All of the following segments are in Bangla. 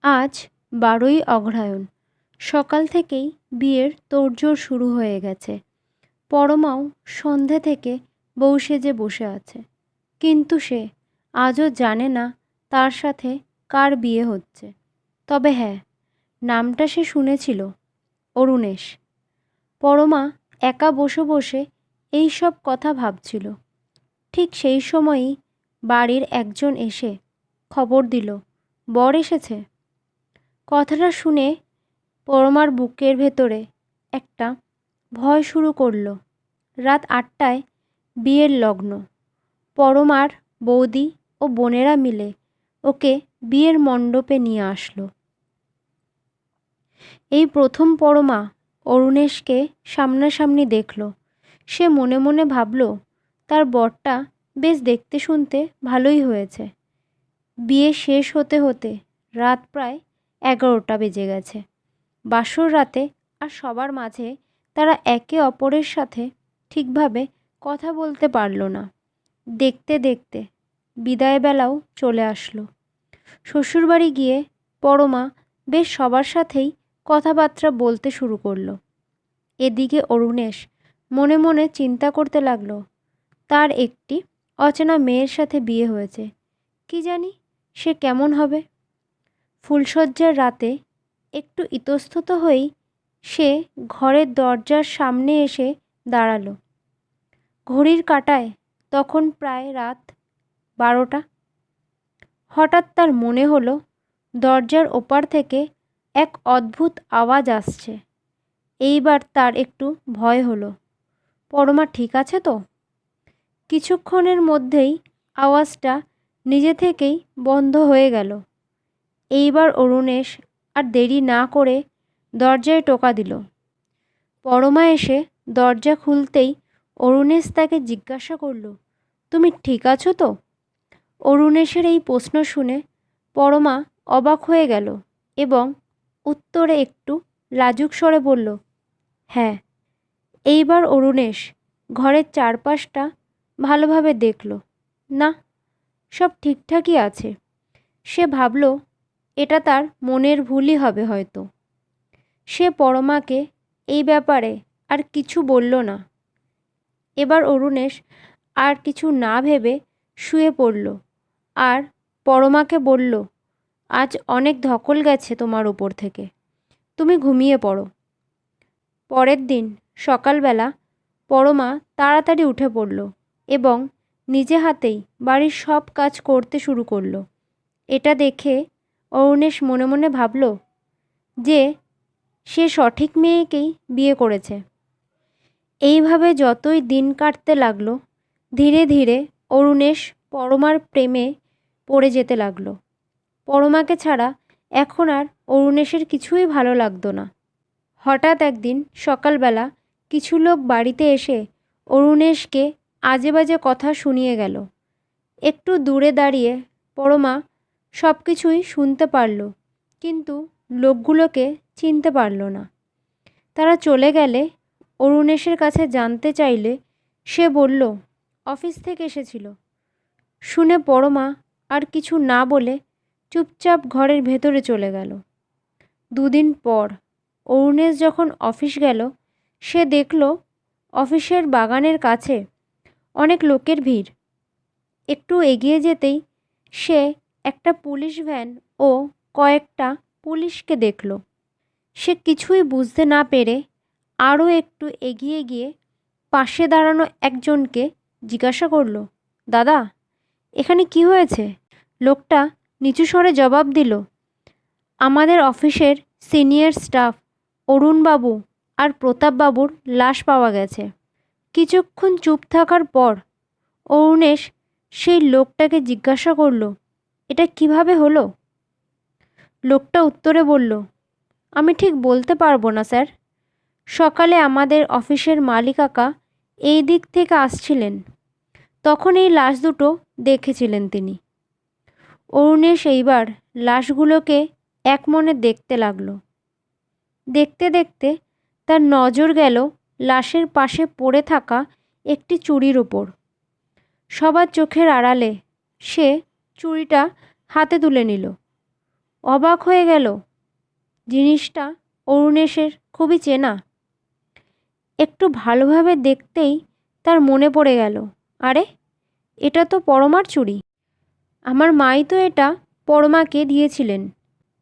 আজ ১২ই অগ্রহায়ণ। সকাল থেকেই বিয়ের তোড়জোড় শুরু হয়ে গেছে। পরমাও সন্ধে থেকে বউ সেজে বসে আছে, কিন্তু সে আজও জানে না তার সাথে কার বিয়ে হচ্ছে। তবে হ্যাঁ, নামটা সে শুনেছিল, অরুণেশ। পরমা একা বসে বসে এই সব কথা ভাবছিল। ঠিক সেই সময়ই বাড়ির একজন এসে খবর দিল, বর এসেছে। কথাটা শুনে পরমার বুকের ভেতরে একটা ভয় শুরু করল। রাত ৮টায় বিয়ের লগ্ন। পরমার বৌদি ও বোনেরা মিলে ওকে বিয়ের মণ্ডপে নিয়ে আসলো। এই প্রথম পরমা অরুণেশকে সামনাসামনি দেখল। সে মনে মনে ভাবল, তার বরটা বেশ দেখতে শুনতে ভালোই হয়েছে। বিয়ে শেষ হতে হতে রাত প্রায় ১১টা বেজে গেছে। বাসর রাতে আর সবার মাঝে তারা একে অপরের সাথে ঠিকভাবে কথা বলতে পারল না। দেখতে দেখতে বিদায়বেলাও চলে আসলো। শ্বশুরবাড়ি গিয়ে পরমা বেশ সবার সাথেই কথাবার্তা বলতে শুরু করলো। এদিকে অরুণেশ মনে মনে চিন্তা করতে লাগলো, তার একটি অচেনা মেয়ের সাথে বিয়ে হয়েছে। কি জানি সে কেমন হবে। ফুলশয্যার রাতে একটু ইতস্তত হয়েই সে ঘরের দরজার সামনে এসে দাঁড়ালো। ঘড়ির কাঁটায় তখন প্রায় রাত ১২টা। হঠাৎ তার মনে হলো দরজার ওপার থেকে এক অদ্ভুত আওয়াজ আসছে। এইবার তার একটু ভয় হলো। পরমা ঠিক আছে তো? কিছুক্ষণের মধ্যেই আওয়াজটা নিজে থেকেই বন্ধ হয়ে গেল। এইবার অরুণেশ আর দেরি না করে দরজায় টোকা দিল। পরমা এসে দরজা খুলতেই অরুণেশ তাকে জিজ্ঞাসা করল, তুমি ঠিক আছো তো? অরুণেশের এই প্রশ্ন শুনে পরমা অবাক হয়ে গেল এবং উত্তরে একটু লাজুক স্বরে বলল, হ্যাঁ। এইবার অরুণেশ ঘরের চারপাশটা ভালোভাবে দেখল। না, সব ঠিকঠাকই আছে। সে ভাবল এটা তার মনের ভুলই হবে হয়তো। সে পরমাকে এই ব্যাপারে আর কিছু বলল না। এবার অরুণেশ আর কিছু না ভেবে শুয়ে পড়ল আর পরমাকে বলল, আজ অনেক ধকল গেছে তোমার উপর থেকে, তুমি ঘুমিয়ে পড়ো। পরের দিন সকালবেলা পরমা তাড়াতাড়ি উঠে পড়ল এবং নিজে হাতেই বাড়ির সব কাজ করতে শুরু করলো। এটা দেখে অরুণেশ মনে মনে ভাবল যে সে সঠিক মেয়েকেই বিয়ে করেছে। এইভাবে যতই দিন কাটতে লাগলো, ধীরে ধীরে অরুণেশ পরমার প্রেমে পড়ে যেতে লাগলো। পরমাকে ছাড়া এখন আর অরুণেশের কিছুই ভালো লাগতো না। হঠাৎ একদিন সকালবেলা কিছু লোক বাড়িতে এসে অরুণেশকে আজে বাজে কথা শুনিয়ে গেল। একটু দূরে দাঁড়িয়ে পরমা সব কিছুই শুনতে পারল, কিন্তু লোকগুলোকে চিনতে পারল না। তারা চলে গেলে অরুণেশের কাছে জানতে চাইলে সে বলল অফিস থেকে এসেছিল। শুনে পরমা আর কিছু না বলে চুপচাপ ঘরের ভেতরে চলে গেল। দুদিন পর অরুণেশ যখন অফিস গেল, সে দেখল অফিসের বাগানের কাছে অনেক লোকের ভিড়। একটু এগিয়ে যেতেই সে একটা পুলিশ ভ্যান ও কয়েকটা পুলিশকে দেখল। সে কিছুই বুঝতে না পেরে আরও একটু এগিয়ে গিয়ে পাশে দাঁড়ানো একজনকে জিজ্ঞাসা করল, দাদা, এখানে কি হয়েছে? লোকটা নিচু স্বরে জবাব দিল, আমাদের অফিসের সিনিয়র স্টাফ অরুণবাবু আর প্রতাপবাবুর লাশ পাওয়া গেছে। কিছুক্ষণ চুপ থাকার পর অরুণেশ সেই লোকটাকে জিজ্ঞাসা করল, এটা কিভাবে হলো? লোকটা উত্তরে বলল, আমি ঠিক বলতে পারবো না স্যার। সকালে আমাদের অফিসের মালি কাকা এই দিক থেকে আসছিলেন, তখন এই লাশ দুটো দেখেছিলেন তিনি। অরুণেশ এইবার লাশগুলোকে এক মনে দেখতে লাগলো। দেখতে দেখতে তার নজর গেল লাশের পাশে পড়ে থাকা একটি চুড়ির ওপর। সবার চোখের আড়ালে সে চুড়িটা হাতে তুলে নিল। অবাক হয়ে গেল। জিনিসটা অরুণেশের খুবই চেনা। একটু ভালোভাবে দেখতেই তার মনে পড়ে গেল, আরে এটা তো পরমার চুড়ি। আমার মাই তো এটা পরমাকে দিয়েছিলেন,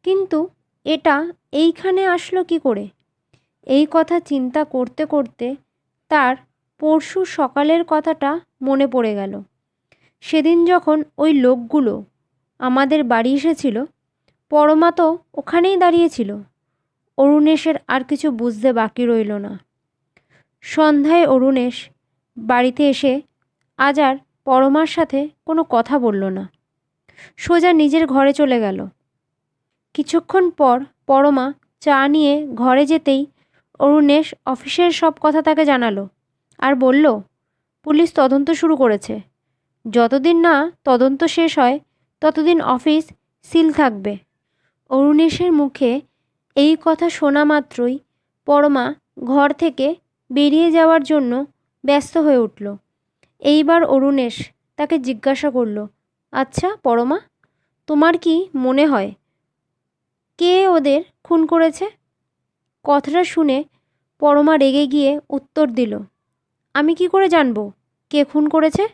কিন্তু এটা এইখানে আসলো কি করে? এই কথা চিন্তা করতে করতে তার পরশু সকালের কথাটা মনে পড়ে গেল। সেদিন যখন ওই লোকগুলো আমাদের বাড়ি এসেছিল, পরমা তো ওখানেই দাঁড়িয়েছিল। অরুণেশের আর কিছু বুঝতে বাকি রইল না। সন্ধ্যায় অরুণেশ বাড়িতে এসে আজ আর পরমার সাথে কোনো কথা বলল না, সোজা নিজের ঘরে চলে গেল। কিছুক্ষণ পর পরমা চা নিয়ে ঘরে যেতেই অরুণেশ অফিসের সব কথা তাকে জানালো আর বলল, পুলিশ তদন্ত শুরু করেছে। যতদিন না তদন্ত শেষ হয় ততদিন অফিস সিল থাকবে। অরুণেশের মুখে এই কথা শোনা মাত্রই পরমা ঘর থেকে বেরিয়ে যাওয়ার জন্য ব্যস্ত হয়ে উঠল। এইবার অরুণেশ তাকে জিজ্ঞাসা করল, আচ্ছা পরমা, তোমার কি মনে হয় কে ওদের খুন করেছে? কথাটা শুনে পরমা রেগে গিয়ে উত্তর দিল, আমি কি করে জানবো কে খুন করেছে?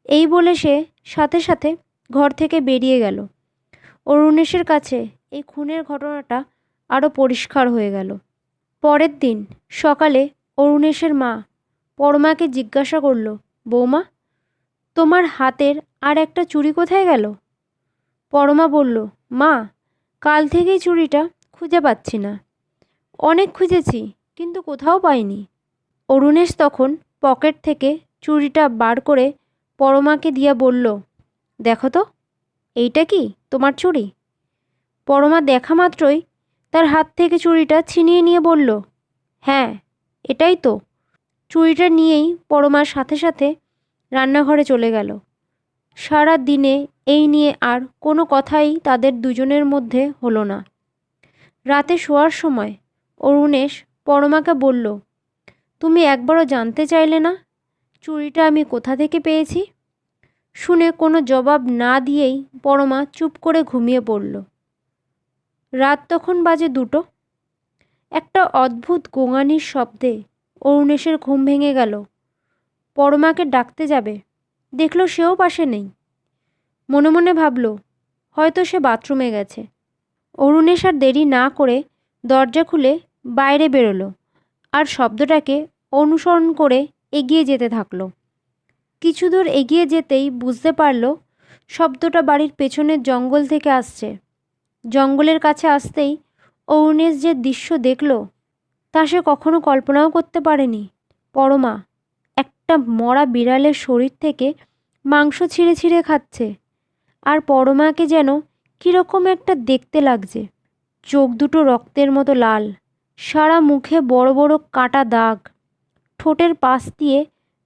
এই বলে সে সাথে সাথে ঘর থেকে বেরিয়ে গেল। অরুণেশের কাছে এই খুনের ঘটনাটা আরও পরিষ্কার হয়ে গেল। পরের দিন সকালে অরুণেশের মা পরমাকে জিজ্ঞাসা করল, বৌমা, তোমার হাতের আর একটা চুড়ি কোথায় গেল? পরমা বলল, মা, কাল থেকেই চুড়িটা খুঁজে পাচ্ছি না। অনেক খুঁজেছি কিন্তু কোথাও পাইনি। অরুণেশ তখন পকেট থেকে চুড়িটা বার করে পরমাকে দিয়ে বলল, দেখো তো, এইটা কি তোমার চুড়ি? পরমা দেখা মাত্রই তার হাত থেকে চুড়িটা ছিনিয়ে নিয়ে বলল, হ্যাঁ, এটাই তো। চুড়িটা নিয়েই পরমার সাথে সাথে রান্নাঘরে চলে গেল। সারা দিনে এই নিয়ে আর কোনো কথাই তাদের দুজনের মধ্যে হলো না। রাতে শোয়ার সময় অরুণেশ পরমাকে বলল, তুমি একবারও জানতে চাইলে না চুড়িটা আমি কোথা থেকে পেয়েছি? শুনে কোনো জবাব না দিয়েই পরমা চুপ করে ঘুমিয়ে পড়ল। রাত তখন বাজে 2টো। একটা অদ্ভুত গোঙানির শব্দে অরুণেশের ঘুম ভেঙে গেল। পরমাকে ডাকতে যাবে, দেখল সেও পাশে নেই। মনে মনে ভাবল, হয়তো সে বাথরুমে গেছে। অরুণেশ আর দেরি না করে দরজা খুলে বাইরে বেরোলো আর শব্দটাকে অনুসরণ করে এগিয়ে যেতে থাকলো। কিছু দূর এগিয়ে যেতেই বুঝতে পারল শব্দটা বাড়ির পেছনের জঙ্গল থেকে আসছে। জঙ্গলের কাছে আসতেই অরুণেশ যে দৃশ্য দেখল তা সে কখনো কল্পনাও করতে পারেনি। পরমা একটা মরা বিড়ালের শরীর থেকে মাংস ছিঁড়ে ছিঁড়ে খাচ্ছে, আর পরমাকে যেন কীরকম একটা দেখতে লাগছে। চোখ দুটো রক্তের মতো লাল, সারা মুখে বড় বড় কাটা দাগ, ঠোঁটের পাশ দিয়ে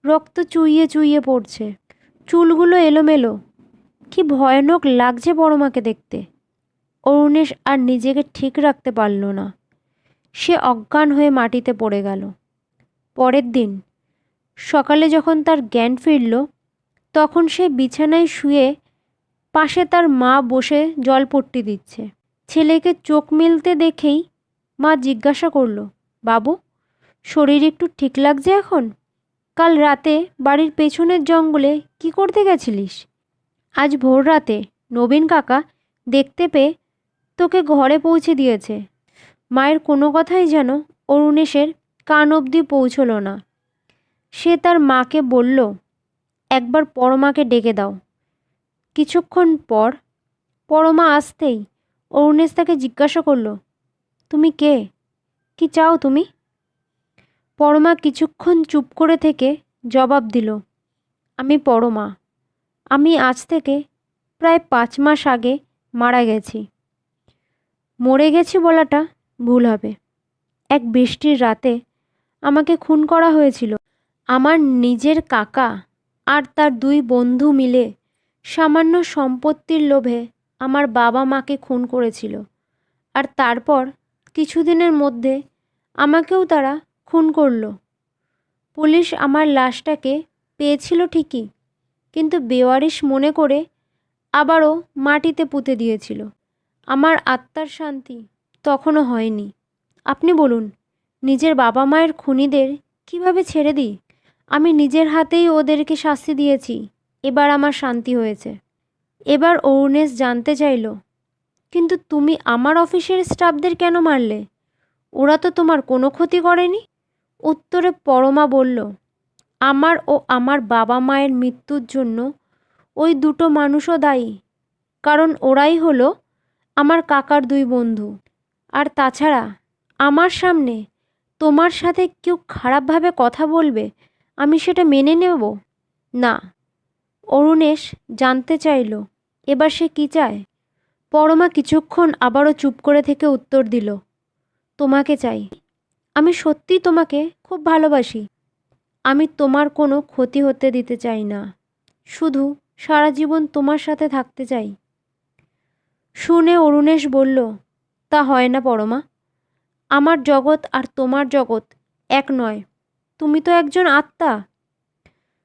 রক্ত চুইয়ে চুইয়ে পড়ছে, চুলগুলো এলোমেলো। কি ভয়ানক লাগছে পরমাকে দেখতে। অরুণেশ আর নিজেকে ঠিক রাখতে পারল না। সে অজ্ঞান হয়ে মাটিতে পড়ে গেল। পরের দিন সকালে যখন তার জ্ঞান ফিরল, তখন সে বিছানায় শুয়ে পাশে তার মা বসে জলপট্টি দিচ্ছে। ছেলেকে চোখ মেলতে দেখেই মা জিজ্ঞাসা করল, বাবু, শরীর একটু ঠিক লাগছে এখন? কাল রাতে বাড়ির পেছনের জঙ্গলে কি করতে গেছিলিস? আজ ভোর রাতে নবীন কাকা দেখতে পেয়ে তোকে ঘরে পৌঁছে দিয়েছে। মায়ের কোনো কথাই যেন অরুণেশের কান অবধি পৌঁছল না। সে তার মাকে বলল, একবার পরমাকে ডেকে দাও। কিছুক্ষণ পর পরমা আসতেই অরুণেশ তাকে জিজ্ঞাসা করল, তুমি কে? কি চাও তুমি? পরমা কিছুক্ষণ চুপ করে থেকে জবাব দিল, আমি পরমা। আমি আজ থেকে প্রায় 5 মাস আগে মারা গেছি। মরে গেছি বলাটা ভুল হবে। এক বৃষ্টির রাতে আমাকে খুন করা হয়েছিল। আমার নিজের কাকা আর তার 2 বন্ধু মিলে সামান্য সম্পত্তির লোভে আমার বাবা মাকে খুন করেছিল, আর তারপর কিছুদিনের মধ্যে আমাকেও তারা খুন করলো। পুলিশ আমার লাশটাকে পেয়েছিল ঠিকই, কিন্তু বেওয়ারিশ মনে করে আবারও মাটিতে পুঁতে দিয়েছিল। আমার আত্মার শান্তি তখনও হয়নি। আপনি বলুন, নিজের বাবা মায়ের খুনিদের কিভাবে ছেড়ে দিই? আমি নিজের হাতেই ওদেরকে শাস্তি দিয়েছি, এবার আমার শান্তি হয়েছে। এবার অরুণেশ জানতে চাইল, কিন্তু তুমি আমার অফিসের স্টাফদের কেন মারলে? ওরা তো তোমার কোনো ক্ষতি করেনি। উত্তরে পরমা বলল, আমার ও আমার বাবা মায়ের মৃত্যুর জন্য ওই দুটো মানুষও দায়ী, কারণ ওরাই হলো আমার কাকার দুই বন্ধু। আর তাছাড়া আমার সামনে তোমার সাথে কেউ খারাপভাবে কথা বলবে, আমি সেটা মেনে নেব না। অরুণেশ জানতে চাইল, এবার সে কি চায়? পরমা কিছুক্ষণ আবারও চুপ করে থেকে উত্তর দিল, তোমাকে চাই। আমি সত্যিই তোমাকে খুব ভালোবাসি। আমি তোমার কোনো ক্ষতি হতে দিতে চাই না, শুধু সারা জীবন তোমার সাথে থাকতে চাই। শুনে অরুণেশ বলল, তা হয় না পরমা। আমার জগৎ আর তোমার জগৎ এক নয়। তুমি তো একজন আত্মা।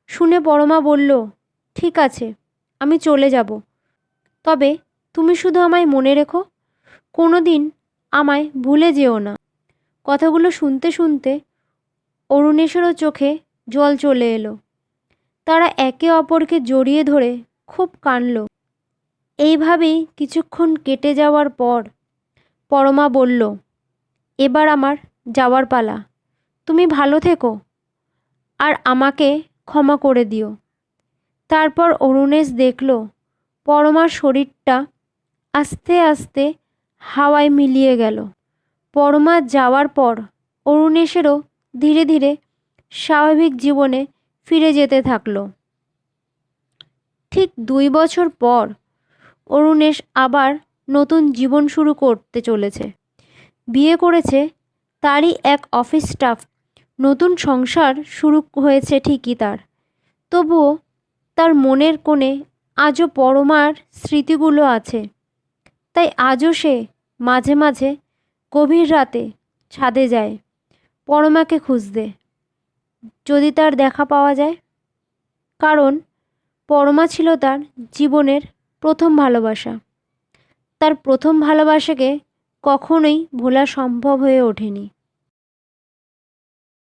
শুনে পরমা বলল, ঠিক আছে, আমি চলে যাব। তবে তুমি শুধু আমায় মনে রেখো, কোনো দিন আমায় ভুলে যেও না। কথাগুলো শুনতে শুনতে অরুণেশেরও চোখে জল চলে এলো। তারা একে অপরকে জড়িয়ে ধরে খুব কাঁদল। এইভাবেই কিছুক্ষণ কেটে যাওয়ার পর পরমা বলল, এবার আমার যাওয়ার পালা। তুমি ভালো থেকো আর আমাকে ক্ষমা করে দিও। তারপর অরুণেশ দেখল পরমার শরীরটা আস্তে আস্তে হাওয়ায় মিলিয়ে গেল। পরমা যাওয়ার পর অরুণেশেরও ধীরে ধীরে স্বাভাবিক জীবনে ফিরে যেতে থাকলো। ঠিক 2 বছর পর অরুণেশ আবার নতুন জীবন শুরু করতে চলেছে। বিয়ে করেছে তারই এক অফিস স্টাফ। নতুন সংসার শুরু হয়েছে ঠিকই তার, তবুও তার মনের কোণে আজও পরমার স্মৃতিগুলো আছে। তাই আজও সে মাঝে মাঝে গভীর রাতে ছাদে যায় পরমাকে খুঁজতে, যদি তার দেখা পাওয়া যায়। কারণ পরমা ছিল তার জীবনের প্রথম ভালোবাসা। তার প্রথম ভালোবাসাকে কখনোই ভোলা সম্ভব হয়ে ওঠেনি।